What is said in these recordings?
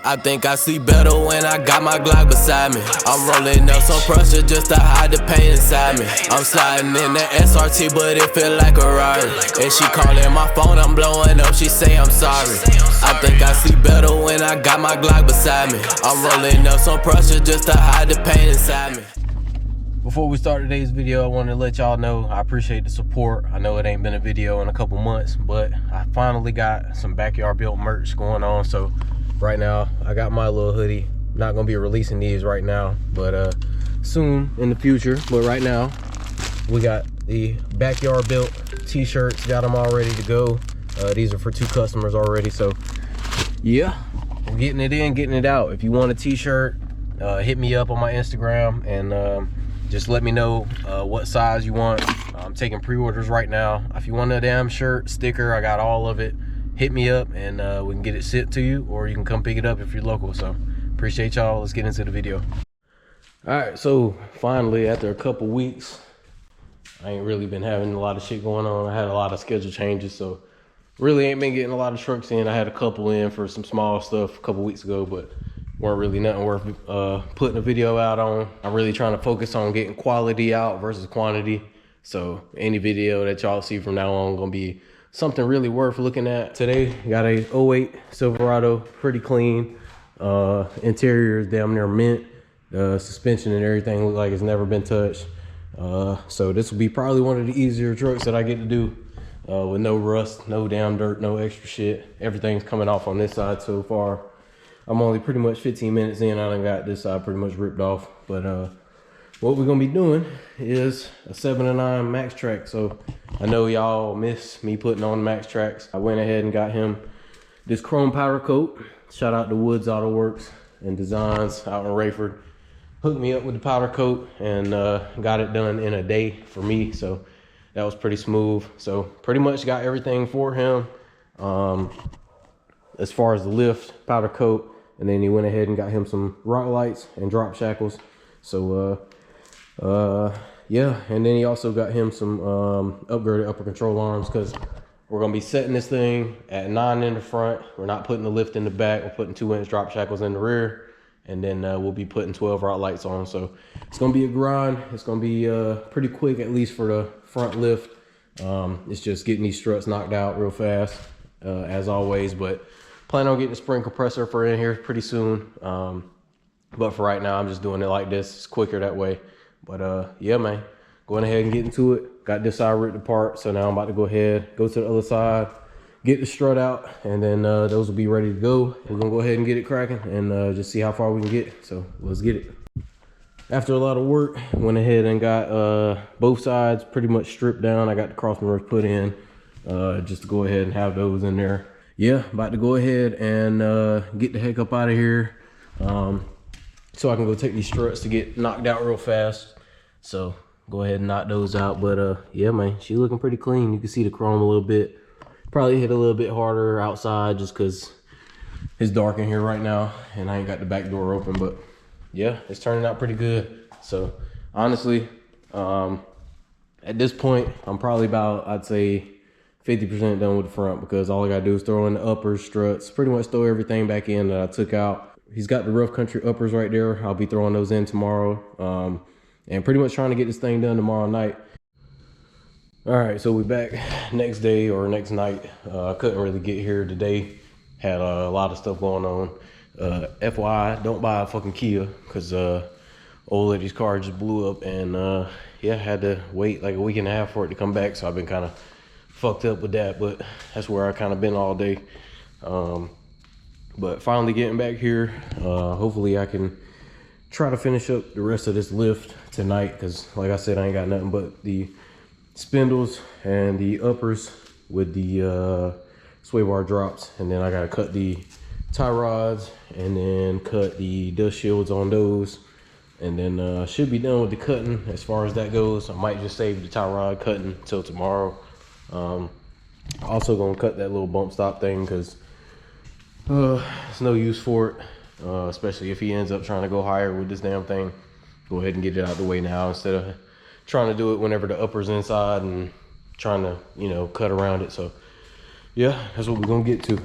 I think I see better when I got my Glock beside me. I'm rolling up some pressure just to hide the pain inside me. I'm sliding in the SRT, but it feel like a Rari. And she calling my phone, I'm blowing up, she say I'm sorry. I think I see better when I got my Glock beside me. I'm rolling up some pressure just to hide the pain inside me. Before we start today's video, I want to let y'all know I appreciate the support. I know it ain't been a video in a couple months, but I finally got some backyard built merch going on. So right now I got my little hoodie. Not gonna be releasing these right now, but soon in the future. But right now we got the backyard built t-shirts, got them all ready to go. These are for 2 customers already, so yeah, we're getting it in, getting it out. If you want a t-shirt, hit me up on my Instagram and just let me know what size you want. I'm taking pre-orders right now. If you want a damn shirt, sticker, I got all of it. Hit me up and we can get it sent to you, or you can come pick it up if you're local. So appreciate y'all. Let's get into the video. All right, so finally, after a couple weeks, I ain't really been having a lot of shit going on. I had a lot of schedule changes, so really ain't been getting a lot of trucks in. I had a couple in for some small stuff a couple weeks ago, but weren't really nothing worth putting a video out on. I'm really trying to focus on getting quality out versus quantity. So any video that y'all see from now on gonna be something really worth looking at. Today, got a 08 Silverado, pretty clean. Interior is damn near mint. Suspension and everything look like it's never been touched. So this will be probably one of the easier trucks that I get to do with no rust, no damn dirt, no extra shit. Everything's coming off on this side so far. I'm only pretty much 15 minutes in. I done got this side pretty much ripped off. But what we're gonna be doing is a 7-9 MAXTRAC. So I know y'all miss me putting on MAXTRACs. I went ahead and got him this chrome powder coat. Shout out to Woods Auto Works and Designs out in Rayford. Hooked me up with the powder coat and got it done in a day for me. So that was pretty smooth. So pretty much got everything for him. As far as the lift, powder coat, and then he went ahead and got him some rock lights and drop shackles. So yeah, and then he also got him some upgraded upper control arms, because we're gonna be setting this thing at 9 in the front. We're not putting the lift in the back. We're putting 2-inch drop shackles in the rear, and then we'll be putting 12 rock lights on. So it's gonna be a grind. It's gonna be pretty quick, at least for the front lift. It's just getting these struts knocked out real fast, as always, but plan on getting a spring compressor for in here pretty soon. But for right now, I'm just doing it like this. It's quicker that way. But yeah, man, going ahead and get into it. Got this side ripped apart, so now I'm about to go ahead, go to the other side, get the strut out, and then those will be ready to go. We're gonna go ahead and get it cracking and just see how far we can get. So let's get it. After a lot of work, went ahead and got both sides pretty much stripped down. I got the cross members put in just to go ahead and have those in there. Yeah, about to go ahead and get the heck up out of here, so I can go take these struts to get knocked out real fast. So go ahead and knock those out. But yeah, man, she looking pretty clean. You can see the chrome a little bit. Probably hit a little bit harder outside just because it's dark in here right now and I ain't got the back door open. But yeah, it's turning out pretty good. So honestly, at this point, I'm probably about, I'd say, 50% done with the front, because all I gotta do is throw in the uppers, struts, pretty much throw everything back in that I took out. He's got the rough country uppers right there. I'll be throwing those in tomorrow, and pretty much trying to get this thing done tomorrow night. All right, so we back next day or next night. I couldn't really get here today. Had a lot of stuff going on. FYI, don't buy a fucking Kia, because old lady's car just blew up, and yeah, had to wait like a week and a half for it to come back. So I've been kind of fucked up with that, but that's where I kind of been all day. But finally getting back here. Hopefully I can try to finish up the rest of this lift tonight, because like I said, I ain't got nothing but the spindles and the uppers with the sway bar drops, and then I gotta cut the tie rods and then cut the dust shields on those, and then should be done with the cutting as far as that goes. I might just save the tie rod cutting till tomorrow. Also gonna cut that little bump stop thing, because it's no use for it, especially if he ends up trying to go higher with this damn thing. Go ahead and get it out of the way now, instead of trying to do it whenever the upper's inside and trying to, you know, cut around it. So yeah, that's what we're gonna get to.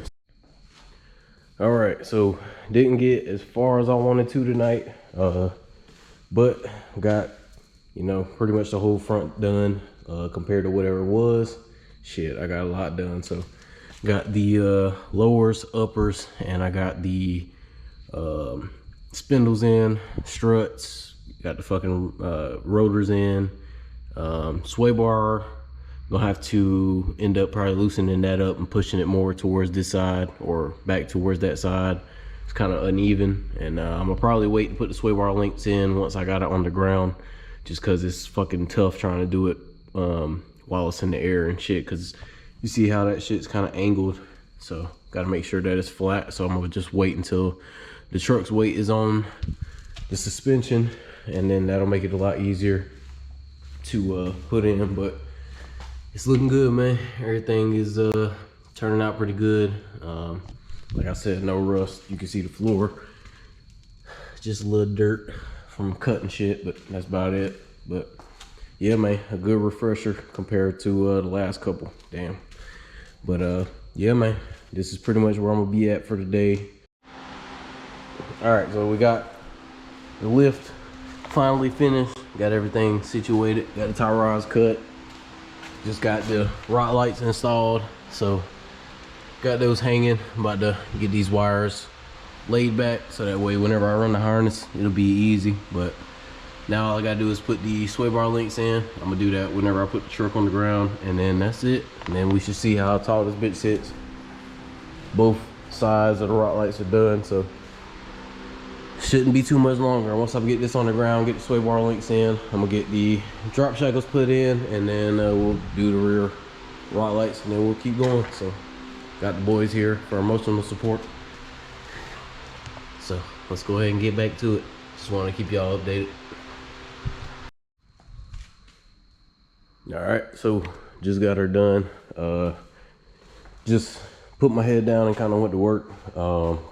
All right, so didn't get as far as I wanted to tonight, but got, you know, pretty much the whole front done compared to whatever it was. Shit, I got a lot done. So got the lowers, uppers, and I got the spindles in, struts, got the fucking rotors in, sway bar. Gonna have to end up probably loosening that up and pushing it more towards this side or back towards that side. It's kind of uneven, and I'm gonna probably wait to put the sway bar links in once I got it on the ground, just because it's fucking tough trying to do it while it's in the air and shit, because you see how that shit's kind of angled. So gotta make sure that it's flat. So I'm gonna just wait until the truck's weight is on the suspension, and then that'll make it a lot easier to put in. But it's looking good, man. Everything is turning out pretty good. Like I said, no rust. You can see the floor, just a little dirt from cutting shit, but that's about it. But yeah, man, a good refresher compared to the last couple. Damn. But yeah, man, this is pretty much where I'm gonna be at for today. All right, so we got the lift finally finished. Got everything situated. Got the tie rods cut. Just got the rod lights installed, so got those hanging. I'm about to get these wires laid back so that way whenever I run the harness, it'll be easy. But now all I gotta do is put the sway bar links in. I'm gonna do that whenever I put the truck on the ground, and then that's it. And then we should see how tall this bitch sits. Both sides of the rod lights are done, so shouldn't be too much longer. Once I get this on the ground, get the sway bar links in, I'm gonna get the drop shackles put in, and then we'll do the rear rod lights, and then we'll keep going. So got the boys here for emotional support. So let's go ahead and get back to it. Just want to keep y'all updated. All right, so just got her done. Just put my head down and kind of went to work,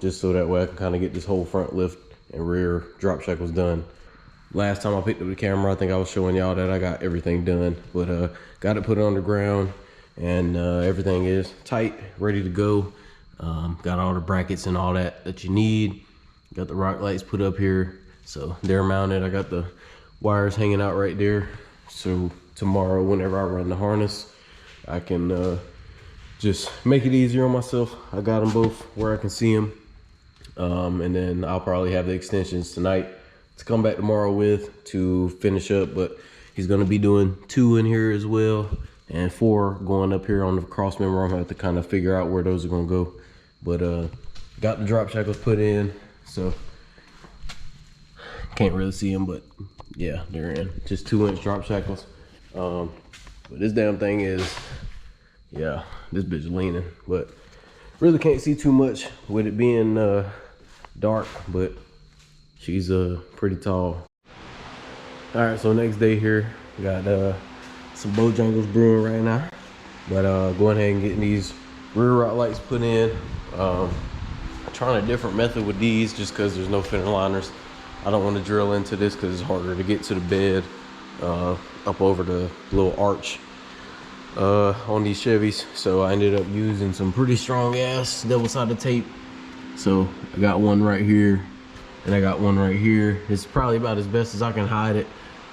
just so that way I can kind of get this whole front lift and rear drop shackles done. Last time I picked up the camera, I think I was showing y'all that I got everything done, but got it put on the ground, and everything is tight, ready to go. Got all the brackets and all that you need. Got the rock lights put up here, so they're mounted. I got the wires hanging out right there, so tomorrow whenever I run the harness, I can just make it easier on myself. I got them both where I can see them. And then I'll probably have the extensions tonight to come back tomorrow with to finish up, but he's going to be doing 2 in here as well, and 4 going up here on the cross member. I'm going to have to kind of figure out where those are going to go. But got the drop shackles put in, so can't really see them, but yeah, they're in. Just 2-inch drop shackles. But this damn thing is, yeah, this bitch is leaning, but really can't see too much with it being dark, but she's pretty tall. All right, so next day here, got some Bojangles brewing right now, but going ahead and getting these rear rod lights put in. Trying a different method with these just because there's no fender liners. I don't want to drill into this because it's harder to get to the bed up over the little arch on these Chevys. So I ended up using some pretty strong ass double-sided tape. So I got one right here and I got one right here. It's probably about as best as I can hide it,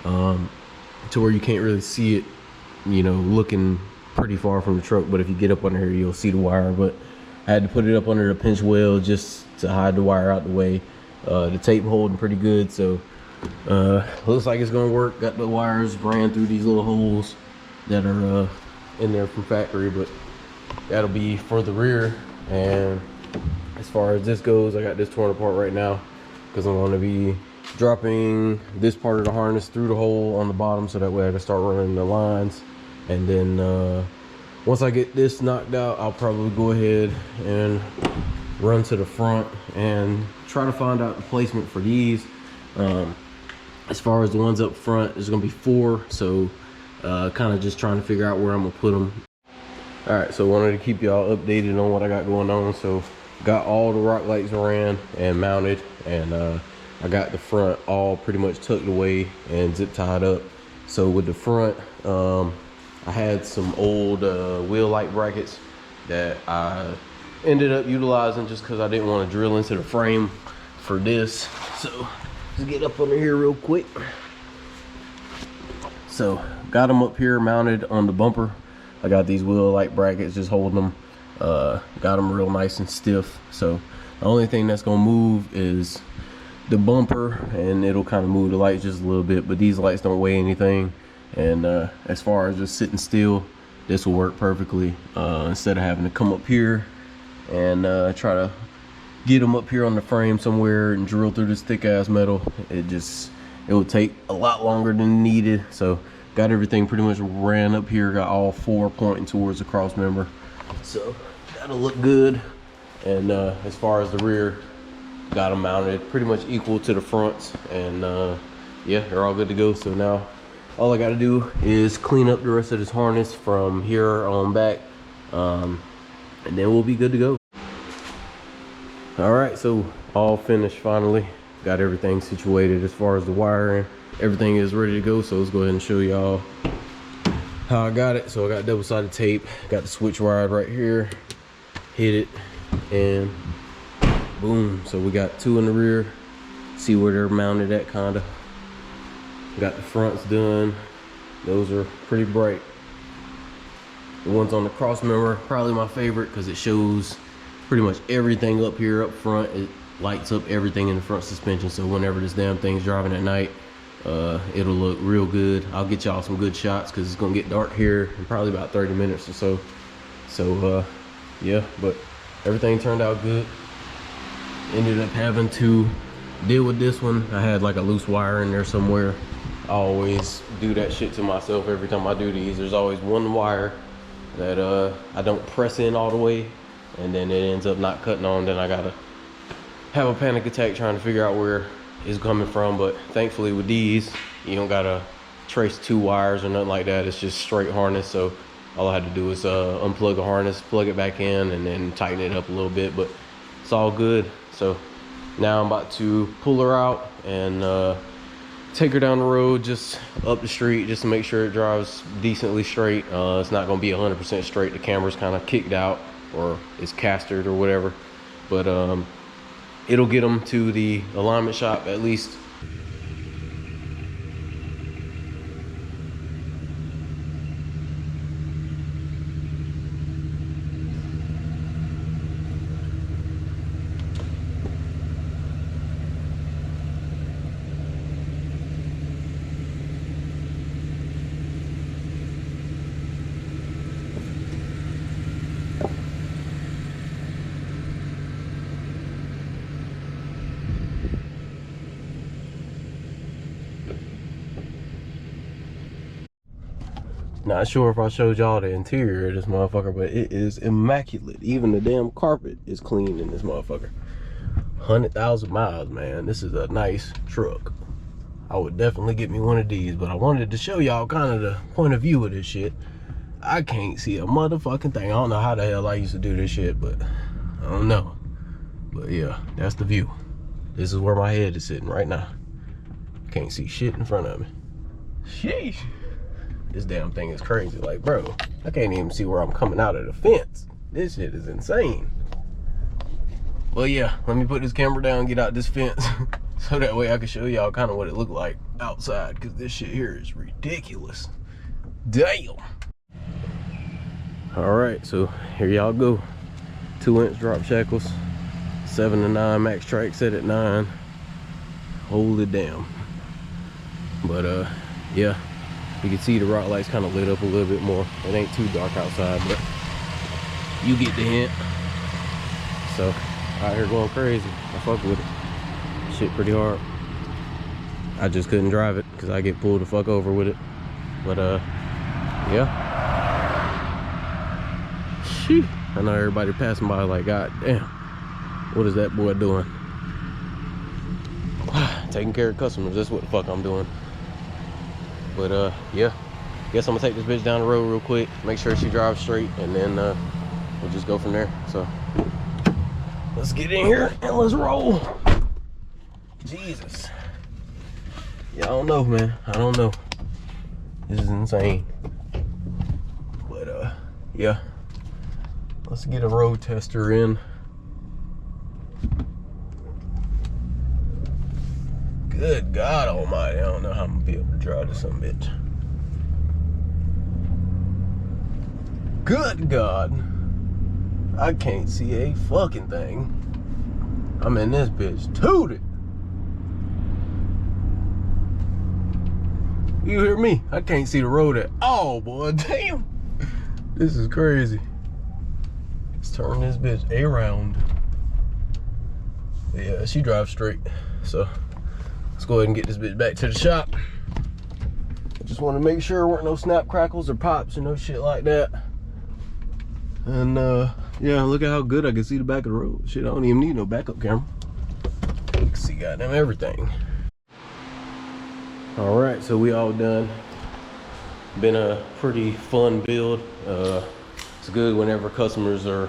to where you can't really see it, you know, looking pretty far from the truck. But if you get up under here, you'll see the wire. But I had to put it up under the pinch wheel just to hide the wire out the way. The tape holding pretty good, so looks like it's gonna work. Got the wires ran through these little holes that are in there from factory, but that'll be for the rear. And as far as this goes, I got this torn apart right now because I'm going to be dropping this part of the harness through the hole on the bottom, so that way I can start running the lines. And then once I get this knocked out, I'll probably go ahead and run to the front and try to find out the placement for these. As far as the ones up front, there's gonna be 4, so kind of just trying to figure out where I'm gonna put them. All right, so wanted to keep y'all updated on what I got going on. So got all the rock lights ran and mounted, and I got the front all pretty much tucked away and zip tied up. So with the front, I had some old wheel light brackets that I ended up utilizing just because I didn't want to drill into the frame for this. So let's get up under here real quick. So got them up here mounted on the bumper. I got these wheel light brackets just holding them. Got them real nice and stiff. So the only thing that's gonna move is the bumper, and it'll kind of move the lights just a little bit, but these lights don't weigh anything. And as far as just sitting still, this will work perfectly. Instead of having to come up here and try to get them up here on the frame somewhere and drill through this thick ass metal, it will take a lot longer than needed. So got everything pretty much ran up here, got all four pointing towards the cross member, so that'll look good. And as far as the rear, got them mounted pretty much equal to the fronts, and yeah, they're all good to go. So now all I got to do is clean up the rest of this harness from here on back, and then we'll be good to go. All right, so all finished finally. Got everything situated as far as the wiring. Everything is ready to go, so let's go ahead and show y'all how I got it. So I got double-sided tape, got the switch wired right here, hit it, and boom. So we got two in the rear, see where they're mounted at, kind of. Got the fronts done. Those are pretty bright. The ones on the cross member, probably my favorite, because it shows pretty much everything up here up front. It lights up everything in the front suspension, so whenever this damn thing's driving at night, it'll look real good. I'll get y'all some good shots because it's gonna get dark here in probably about 30 minutes or so. So yeah, but everything turned out good. Ended up having to deal with this one. I had like a loose wire in there somewhere. I always do that shit to myself every time I do these. There's always one wire that I don't press in all the way, and then it ends up not cutting on. Then I gotta have a panic attack trying to figure out where it's coming from. But thankfully with these, you don't gotta trace two wires or nothing like that. It's just straight harness. So all I had to do is unplug the harness, plug it back in, and then tighten it up a little bit. But it's all good. So now I'm about to pull her out and take her down the road, just up the street, just to make sure it drives decently straight. It's not gonna be 100% straight. The camera's kind of kicked out, or it's castered or whatever, but it'll get them to the alignment shop at least. Not sure if I showed y'all the interior of this motherfucker, but it is immaculate. Even the damn carpet is clean in this motherfucker. 100,000 miles, man. This is a nice truck. I would definitely get me one of these, but I wanted to show y'all kind of the point of view of this shit. I can't see a motherfucking thing. I don't know how the hell I used to do this shit, but I don't know. But yeah, that's the view. This is where my head is sitting right now. Can't see shit in front of me. Sheesh. This damn thing is crazy. Like, bro, I can't even see where I'm coming out of the fence. This shit is insane. Well, yeah, let me put this camera down, get out this fence, so that way I can show y'all kind of what it looked like outside, because this shit here is ridiculous. Damn. All right, so here y'all go. 2-inch drop shackles, 7 to 9 MAXTRAC set at 9. Hold it down. But yeah. You can see the rock lights kind of lit up a little bit more. It ain't too dark outside, but you get the hint. So, out here going crazy. I fuck with it. Shit pretty hard. I just couldn't drive it because I get pulled the fuck over with it. But yeah. Sheesh. I know everybody passing by like, God damn, what is that boy doing? Taking care of customers, that's what the fuck I'm doing. But yeah, guess I'm gonna take this bitch down the road real quick, make sure she drives straight, and then we'll just go from there. So let's get in here and let's roll. Jesus. Yeah, I don't know, man. I don't know. This is insane. But yeah, Let's get a road tester in. Good God almighty, I don't know how I'm gonna be able to drive this some bitch. Good God. I can't see a fucking thing. I'm in this bitch tooted. You hear me? I can't see the road at all, boy. Damn. This is crazy. Let's turn this bitch around. Yeah, she drives straight. So let's go ahead and get this bitch back to the shop. I just want to make sure there weren't no snap crackles or pops or no shit like that. And yeah, look at how good I can see the back of the road. Shit, I don't even need no backup camera. I can see goddamn everything. All right, so we all done. Been a pretty fun build. It's good whenever customers are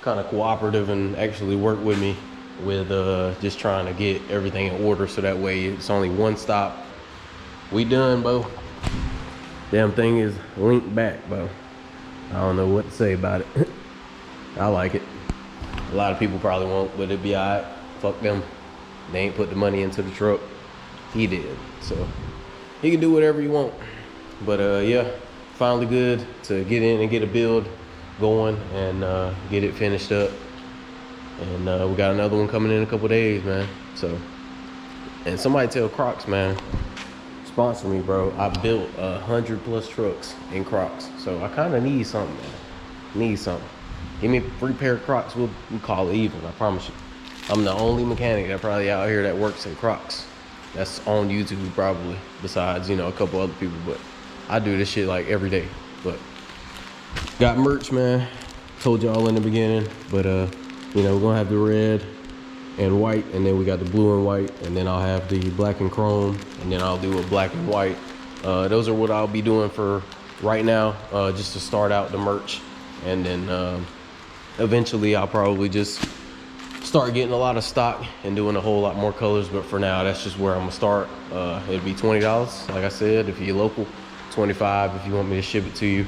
kind of cooperative and actually work with me with just trying to get everything in order, so that way it's only one stop. We done, Bo. Damn thing is linked back, Bo. I don't know what to say about it. I like it. A lot of people probably won't, but it'd be all right. Fuck them. They ain't put the money into the truck. He did, so he can do whatever you want. But yeah, finally good to get in and get a build going and get it finished up. And we got another one coming in a couple days, man. So, and somebody tell Crocs, man, sponsor me, bro. I built 100+ trucks in Crocs, so I kind of need something, man. Need something. Give me a free pair of Crocs. We'll call it even. I promise you. I'm the only mechanic that probably out here that works in Crocs. That's on YouTube probably, besides, you know, a couple other people, but I do this shit like every day. But got merch, man. Told y'all in the beginning, but you know, we're gonna have the red and white, and then we got the blue and white, and then I'll have the black and chrome, and then I'll do a black and white. Those are what I'll be doing for right now, just to start out the merch, and then eventually I'll probably just start getting a lot of stock and doing a whole lot more colors. But for now, that's just where I'm gonna start. It'd be $20, like I said, if you're local. $25 if you want me to ship it to you.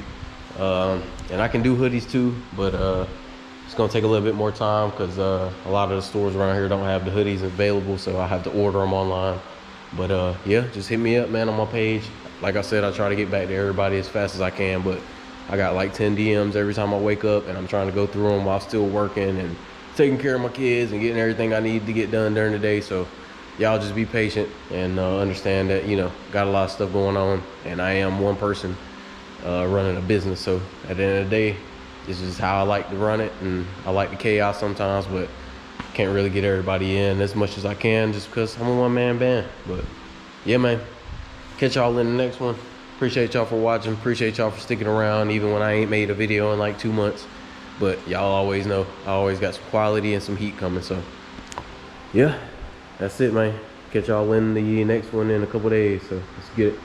And I can do hoodies too, but it's gonna take a little bit more time because a lot of the stores around here don't have the hoodies available, so I have to order them online. But yeah, just hit me up, man, on my page. Like I said, I try to get back to everybody as fast as I can, but I got like 10 DMs every time I wake up, and I'm trying to go through them while still working and taking care of my kids and getting everything I need to get done during the day. So y'all just be patient and understand that, you know, got a lot of stuff going on, and I am one person running a business. So at the end of the day, this is how I like to run it, and I like the chaos sometimes, but can't really get everybody in as much as I can just because I'm a one-man band. But yeah, man, catch y'all in the next one. Appreciate y'all for watching. Appreciate y'all for sticking around even when I ain't made a video in like 2 months. But y'all always know I always got some quality and some heat coming. So yeah, that's it, man. Catch y'all in the next one in a couple days. So let's get it.